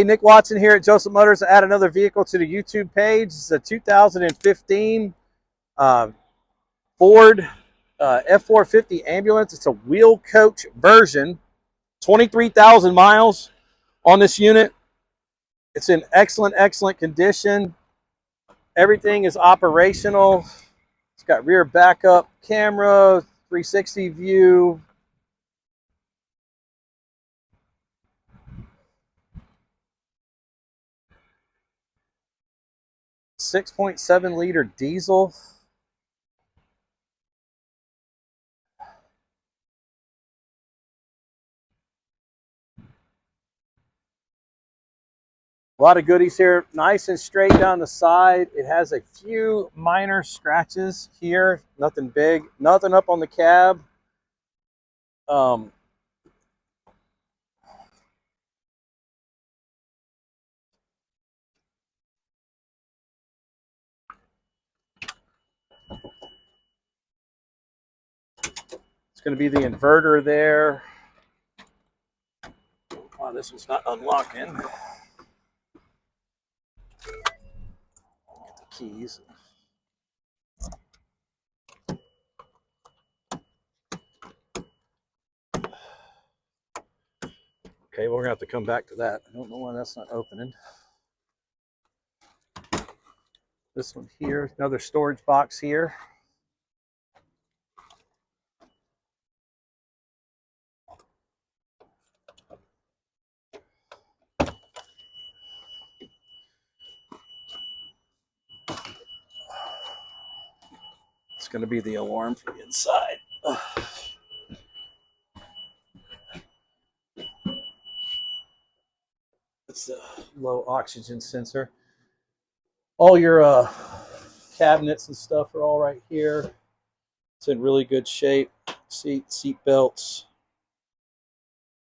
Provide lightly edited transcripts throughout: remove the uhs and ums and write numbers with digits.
Hey, Nick Watson here at Joseph Motors. Add another vehicle to the YouTube page. It's a 2015 Ford F-450 ambulance. It's a wheel coach version. 23,000 miles on this unit. It's in excellent condition. Everything is operational. It's got rear backup camera, 360 view. .7 liter diesel. A lot of goodies here, nice and straight down the side. It has a few minor scratches here, nothing big, nothing up on the cab. It's going to be the inverter there. Wow, this one's not unlocking. Get the keys. Okay, we're going to have to come back to that. I don't know why that's not opening. This one here, another storage box here. It's going to be the alarm for the inside. It's a low oxygen sensor. All your cabinets and stuff are all right here. It's in really good shape. Seat belts.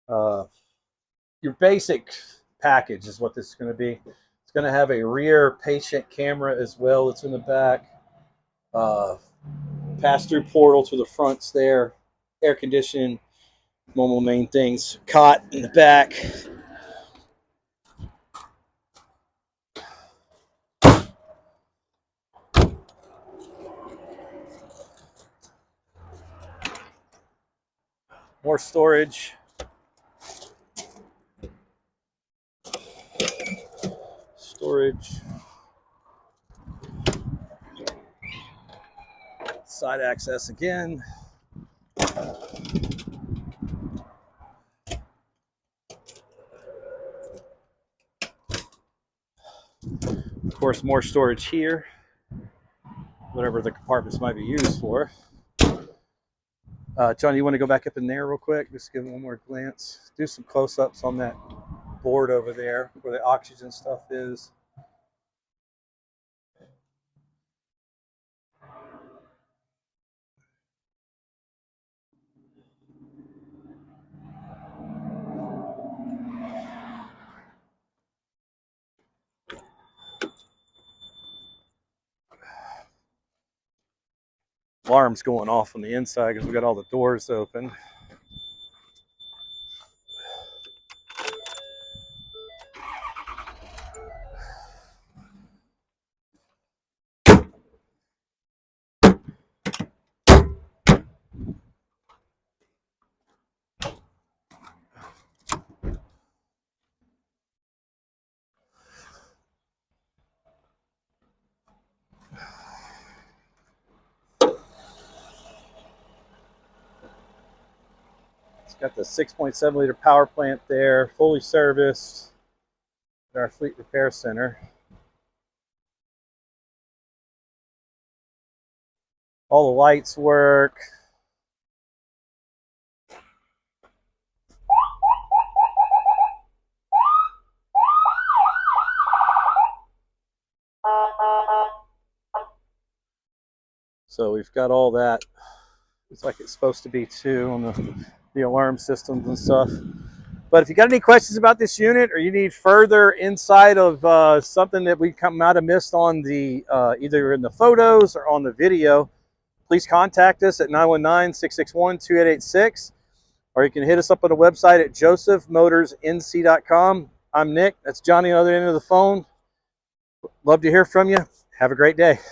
Your basic package is what this is going to be. It's going to have a rear patient camera as well. It's in the back. Pass-through portal to the fronts there. Air conditioning. Normal main things. Cot in the back. More storage. Side access again. Of course, more storage here. Whatever the compartments might be used for. John, you want to go back up in there real quick? Just give it one more glance. Do some close-ups on that board over there where the oxygen stuff is. Alarm's going off on the inside because we got all the doors open. Got the 6.7 liter power plant there, fully serviced at our fleet repair center. All the lights work. So we've got all that. It's like it's supposed to be too on the alarm systems and stuff. But if you got any questions about this unit, or you need further insight of something that we might have missed on the either in the photos or on the video, please contact us at 919-661-2886, or you can hit us up on the website at josephmotorsnc.com. I'm Nick. That's Johnny on the other end of the phone. Love to hear from you. Have a great day.